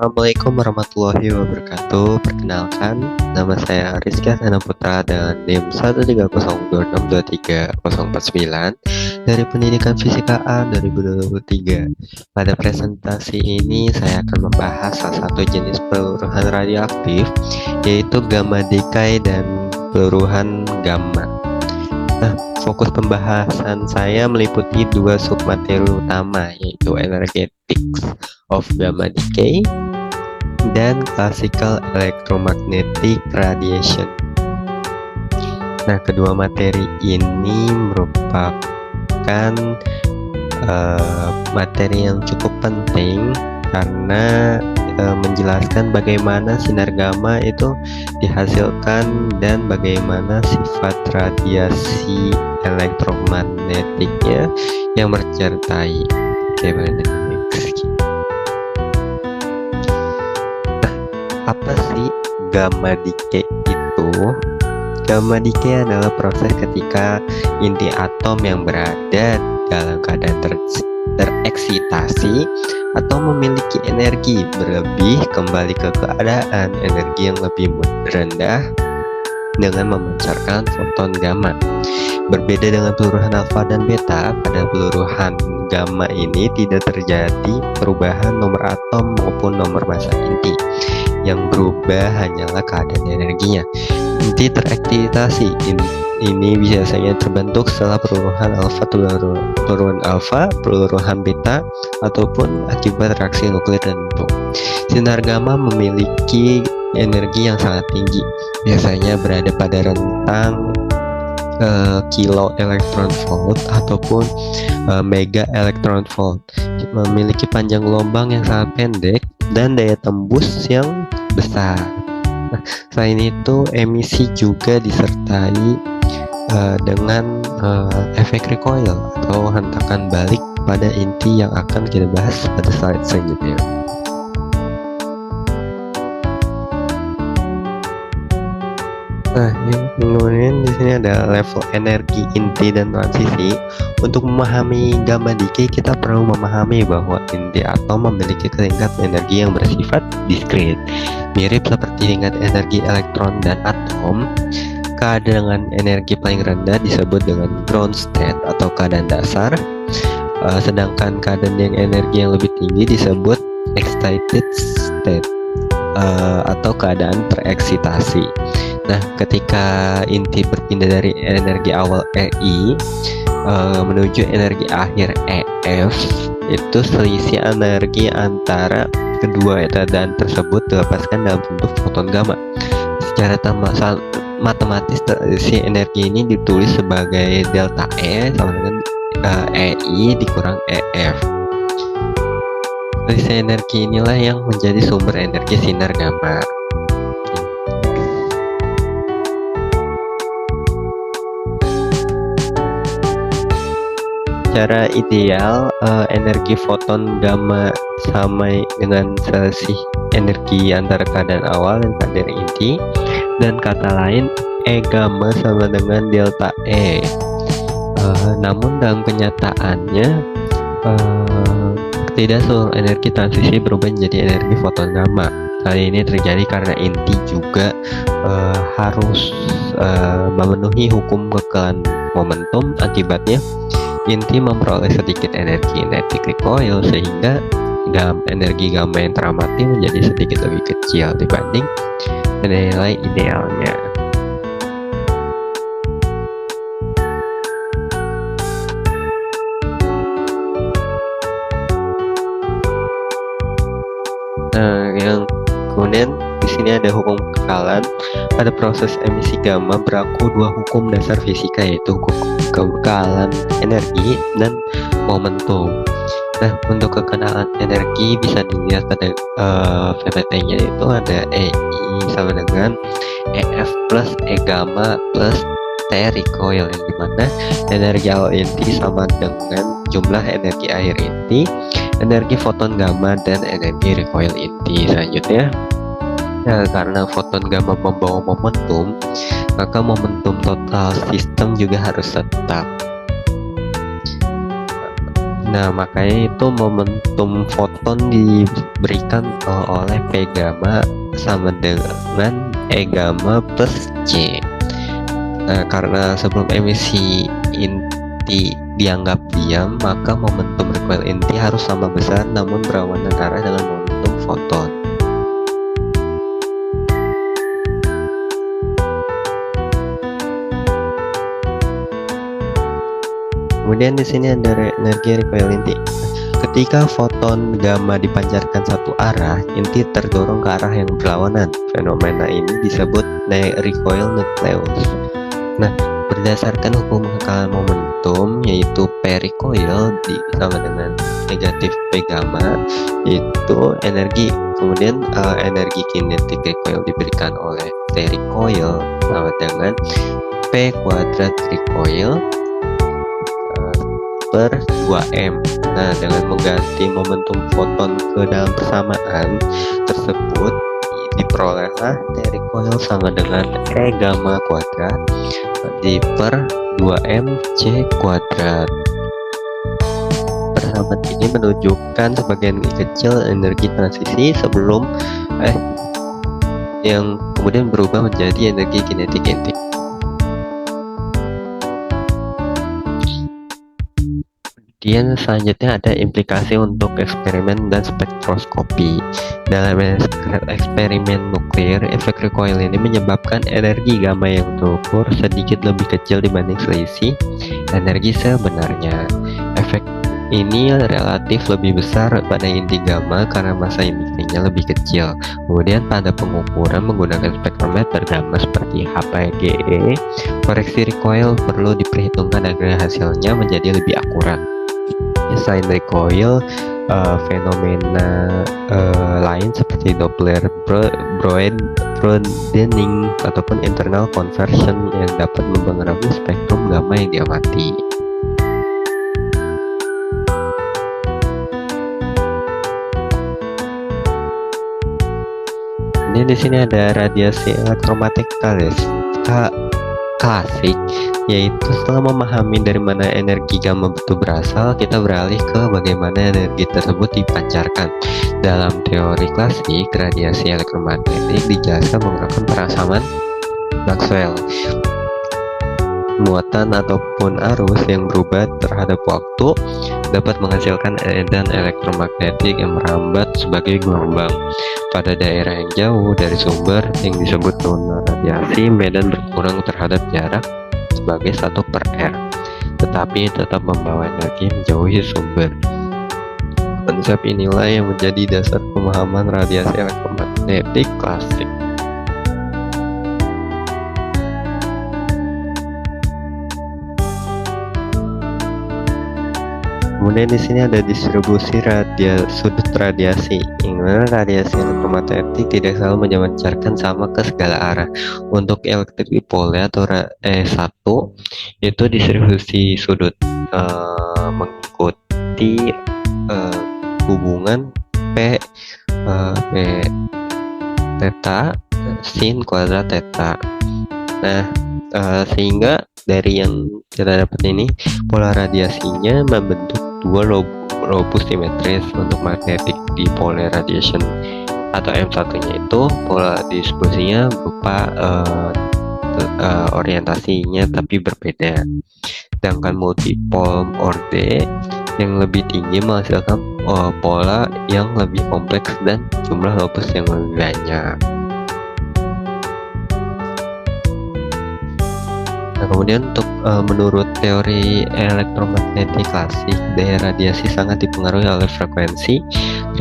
Assalamualaikum warahmatullahi wabarakatuh. Perkenalkan, nama saya Rizky Hasan Putra dengan NIM 13026230049 dari Pendidikan Fisika A 2023. Pada presentasi ini saya akan membahas salah satu jenis peluruhan radioaktif, yaitu gamma decay dan peluruhan gamma. Nah, fokus pembahasan saya meliputi dua submateri utama, yaitu energetics of gamma decay dan classical electromagnetic radiation. Nah, kedua materi ini merupakan materi yang cukup penting karena menjelaskan bagaimana sinar gamma itu dihasilkan dan bagaimana sifat radiasi elektromagnetiknya yang menyertai hemodynamics. Nah, apa sih gamma decay itu? Gamma decay adalah proses ketika inti atom yang berada dalam keadaan tereksitasi atau memiliki energi berlebih kembali ke keadaan energi yang lebih rendah dengan memancarkan foton gamma. Berbeda dengan peluruhan alfa dan beta, pada peluruhan gamma ini tidak terjadi perubahan nomor atom maupun nomor massa inti. Yang berubah hanyalah keadaan energinya. Inti tereksitasi ini biasanya terbentuk setelah peluruhan alfa, peluruhan beta, ataupun akibat reaksi nuklir dan neutron. Sinar gamma memiliki energi yang sangat tinggi, biasanya berada pada rentang kilo elektron volt ataupun mega elektron volt. Memiliki panjang gelombang yang sangat pendek dan daya tembus yang besar. Nah, selain itu, emisi juga disertai dengan efek recoil atau hentakan balik pada inti yang akan kita bahas pada slide selanjutnya. Nah, kemudian di sini ada level energi inti dan transisi. Untuk memahami gamma decay, kita perlu memahami bahwa inti atom memiliki tingkat energi yang bersifat diskrit, mirip seperti tingkat energi elektron dan atom. Keadaan energi paling rendah disebut dengan ground state atau keadaan dasar, sedangkan keadaan yang energi yang lebih tinggi disebut excited state atau keadaan tereksitasi. Nah, ketika inti berpindah dari energi awal EI menuju energi akhir EF, itu selisih energi antara kedua keadaan tersebut dilepaskan dalam bentuk foton gamma. Secara matematis, selisih energi ini ditulis sebagai delta E sama dengan EI dikurang EF. Selisih energi inilah yang menjadi sumber energi sinar gamma. Secara ideal, energi foton gamma sama dengan selisih energi antara keadaan awal dan keadaan inti, dan kata lain E gamma sama dengan delta E. Namun dalam kenyataannya tidak seluruh energi transisi berubah menjadi energi foton gamma. Hal ini terjadi karena inti juga harus memenuhi hukum kekekalan momentum. Akibatnya inti memperoleh sedikit energi kinetic recoil, sehingga energi gamma yang teramati menjadi sedikit lebih kecil dibanding nilai idealnya. Nah, yang kemudian di sini ada hukum kekekalan. Pada proses emisi gamma berlaku dua hukum dasar fisika, yaitu hukum kekekalan energi dan momentum. Nah, untuk kekekalan energi bisa dilihat pada VPT-nya, itu ada EI sama dengan EF plus E gamma plus T recoil, yang dimana energi awal inti sama dengan jumlah energi akhir inti, energi foton gamma, dan energi recoil inti. Selanjutnya, karena foton gamma membawa momentum, maka momentum total sistem juga harus tetap. Nah, makanya itu momentum foton diberikan oleh P gamma sama dengan E gamma plus C. Nah, karena sebelum emisi inti dianggap diam, maka momentum recoil inti harus sama besar namun berlawanan arah dengan momentum foton. Kemudian di sini ada energi recoil inti. Ketika foton gamma dipancarkan satu arah, inti terdorong ke arah yang berlawanan. Fenomena ini disebut recoil nucleus. Nah, berdasarkan hukum kekalahan momentum, yaitu P recoil sama dengan negatif P gamma, yaitu energi. Kemudian energi kinetik recoil diberikan oleh T recoil sama dengan P kuadrat recoil per 2M. Nah, dengan mengganti momentum foton ke dalam persamaan tersebut, diperolehlah T recoil sama dengan E gamma kuadrat di per 2M C kuadrat. Persamaan ini menunjukkan sebagian kecil energi transisi sebelum yang kemudian berubah menjadi energi kinetik inti. Kemudian selanjutnya ada implikasi untuk eksperimen dan spektroskopi. Dalam eksperimen nuklir, efek recoil ini menyebabkan energi gamma yang terukur sedikit lebih kecil dibanding selisih energi sebenarnya. Efek ini relatif lebih besar pada inti gamma karena massa emisinya lebih kecil. Kemudian pada pengukuran menggunakan spektrometer gamma seperti HPGE, koreksi recoil perlu diperhitungkan agar hasilnya menjadi lebih akurat. Selain recoil, fenomena lain seperti Doppler broadening ataupun internal conversion yang dapat mempengaruhi spektrum gamma yang diamati. Ini di sini ada radiasi elektromagnetik klasik, yaitu setelah memahami dari mana energi gamma itu berasal, kita beralih ke bagaimana energi tersebut dipancarkan. Dalam teori klasik, radiasi elektromagnetik dijelaskan menggunakan persamaan Maxwell. Muatan ataupun arus yang berubah terhadap waktu dapat menghasilkan edan elektromagnetik yang merambat sebagai gelombang. Pada daerah yang jauh dari sumber yang disebut zona radiasi, medan berkurang terhadap jarak sebagai 1/r, tetapi tetap membawa energi menjauhi sumber. Konsep inilah yang menjadi dasar pemahaman radiasi elektromagnetik klasik. Kemudian di sini ada distribusi sudut radiasi. Ingat, radiasi elektromagnetik tidak selalu memancarkan sama ke segala arah. Untuk elektrik dipole atau E1 itu distribusi sudut mengikuti hubungan P theta sin kuadrat theta. Nah, sehingga dari yang kita dapat ini, pola radiasinya membentuk dua lobus simetris. Untuk magnetic dipole radiation atau M1 nya itu pola distribusinya berupa orientasinya tapi berbeda. Sedangkan multipole ORD yang lebih tinggi menghasilkan pola yang lebih kompleks dan jumlah lobus yang lebih banyak. Nah, kemudian untuk menurut teori elektromagnetik klasik, daya radiasi sangat dipengaruhi oleh frekuensi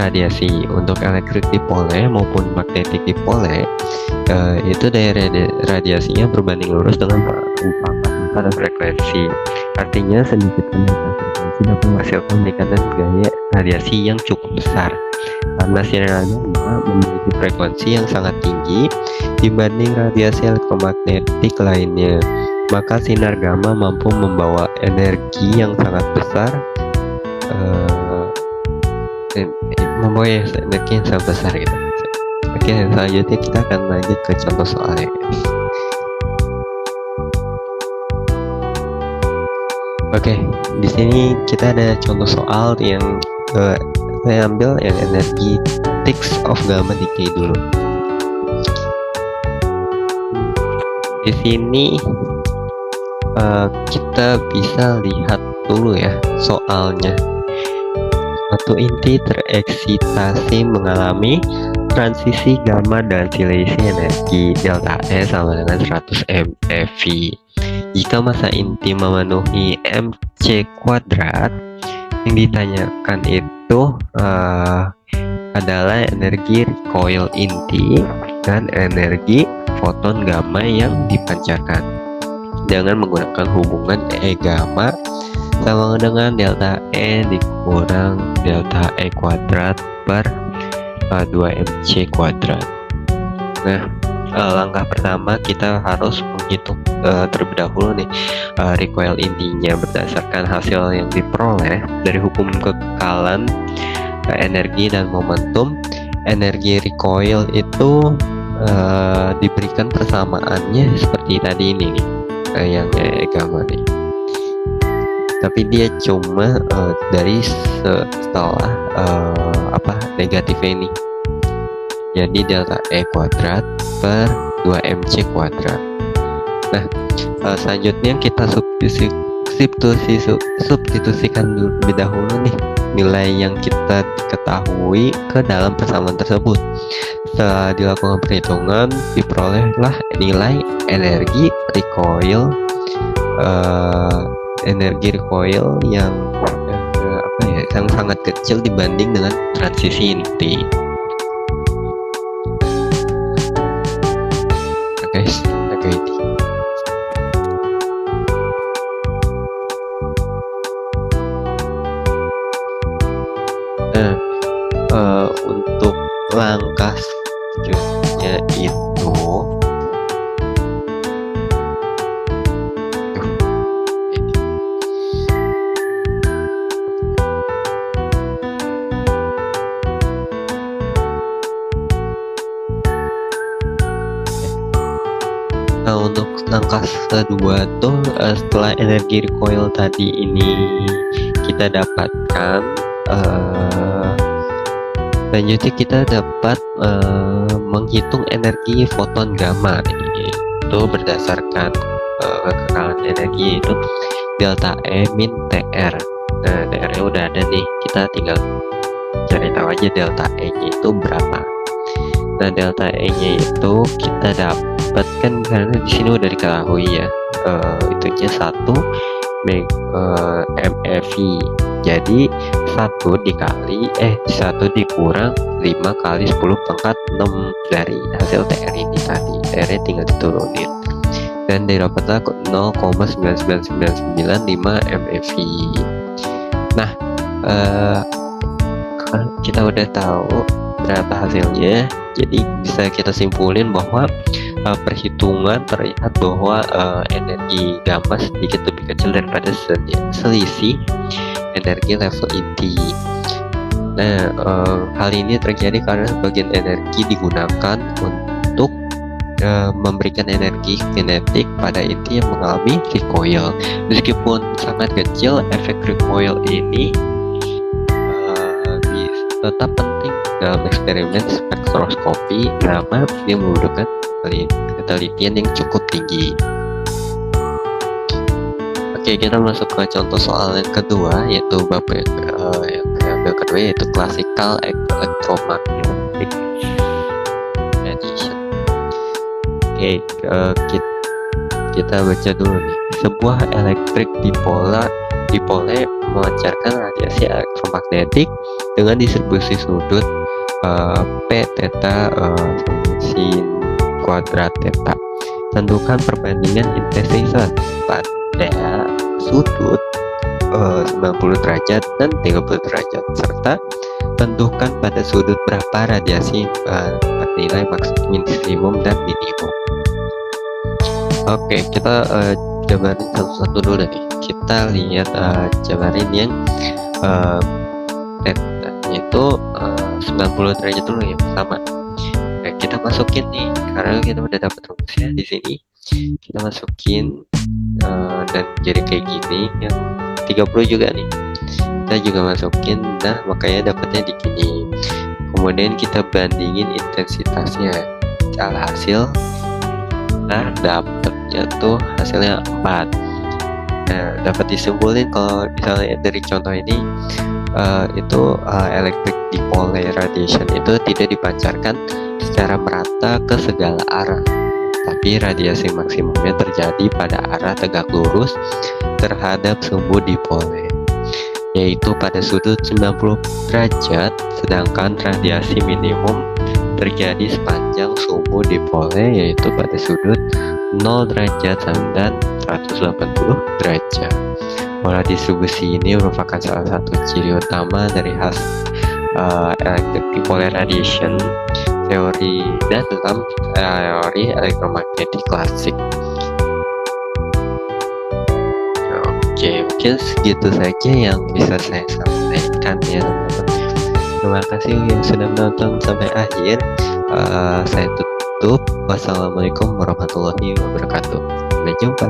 radiasi. Untuk elektrik dipole maupun magnetik dipole, itu daya radiasinya berbanding lurus dengan pada frekuensi. Artinya sedikit kenaikan frekuensi dapat menghasilkan peningkatan gaya radiasi yang cukup besar. Karena sinar gamma memiliki frekuensi yang sangat tinggi dibanding radiasi elektromagnetik lainnya, maka sinar gamma mampu membawa energi yang sangat besar, membawa energi yang sangat besar gitu. Oke, selanjutnya kita akan lanjut ke contoh soalnya. Oke, di sini kita ada contoh soal yang saya ambil yang energi tics of gamma decay dulu. Di sini kita bisa lihat dulu ya soalnya. Suatu inti tereksitasi mengalami transisi gamma dan selisih energi delta E sama dengan 100 MeV. Jika massa inti memenuhi mc kuadrat, yang ditanyakan itu adalah energi recoil inti dan energi foton gamma yang dipancarkan dengan menggunakan hubungan E gamma sama dengan delta E dikurang delta E kuadrat per 2mc kuadrat. Nah, langkah pertama kita harus menghitung terlebih dahulu nih recoil intinya berdasarkan hasil yang diperoleh dari hukum kekekalan energi dan momentum. Energi recoil itu diberikan persamaannya seperti tadi ini nih, yang E gamma nih. Tapi dia cuma dari setelah negatif ini. Jadi delta E kuadrat per 2mc kuadrat. Nah, selanjutnya kita substitusikan lebih dahulu nih nilai yang kita ketahui ke dalam persamaan tersebut. Setelah dilakukan perhitungan, diperolehlah nilai energi recoil yang sangat kecil dibanding dengan transisi inti. Guys, agak ini. Nah, untuk langkah selanjutnya itu untuk langkah kedua tuh setelah energi recoil tadi ini kita dapatkan, selanjutnya kita dapat menghitung energi foton gamma itu berdasarkan kekekalan energi itu delta E min TR. Nah, TR nya udah ada nih, kita tinggal cari tahu aja delta E nya itu berapa. Nah, delta E nya itu kita dapatkan karena di sini udah diketahui ya, itunya 1 MeV. Jadi 1 dikurang 5 kali 10 pangkat 6 dari hasil TR ini tadi. TR nya tinggal diturunin dan didapatlah 0,99995 MeV. Nah, kita udah tahu berapa hasilnya, jadi bisa kita simpulin bahwa perhitungan terlihat bahwa energi gamma sedikit lebih kecil daripada selisih energi level inti. Nah, hal ini terjadi karena sebagian energi digunakan untuk memberikan energi kinetik pada inti yang mengalami recoil. Meskipun sangat kecil, efek recoil ini tetap penting dalam eksperimen spektroskopi karena dia membutuhkan penelitian yang cukup tinggi. Oke, kita masuk ke contoh soal yang kedua, yaitu bab yang kedua, yaitu classical electromagnetic radiation. Oke, kita baca dulu nih. Sebuah elektrik dipole memancarkan radiasi elektromagnetik dengan distribusi sudut P theta sin kuadrat theta. Tentukan perbandingan intensitas pada sudut 90 derajat dan 30 derajat, serta tentukan pada sudut berapa radiasi nilai maksimum dan minimum. Oke, kita jabarin satu-satu dulu nih. Kita lihat jabarin yang itu 90 derajat dulu yang pertama. Nah, kita masukin nih, karena kita udah dapat rumusnya di sini. Kita masukin dan jadi kayak gini yang 30 juga nih, kita juga masukin, nah makanya dapatnya di gini. Kemudian kita bandingin intensitasnya, alhasil nah dapatnya tuh hasilnya 4. Nah dapat disimpulin kalau misalnya dari contoh ini itu electric dipole radiation itu tidak dipancarkan secara merata ke segala arah, tapi radiasi maksimumnya terjadi pada arah tegak lurus terhadap sumbu dipole, yaitu pada sudut 90 derajat, sedangkan radiasi minimum terjadi sepanjang sumbu dipole yaitu pada sudut 0 derajat dan 180 derajat. Pola distribusi ini merupakan salah satu ciri utama dari electric dipole radiation teori dan dalam teori elektromagnetik klasik. Oke, mungkin segitu saja yang bisa saya sampaikan ya teman-teman. Terima kasih yang sudah menonton sampai akhir. Saya tutup. Wassalamualaikum warahmatullahi wabarakatuh. Sampai jumpa.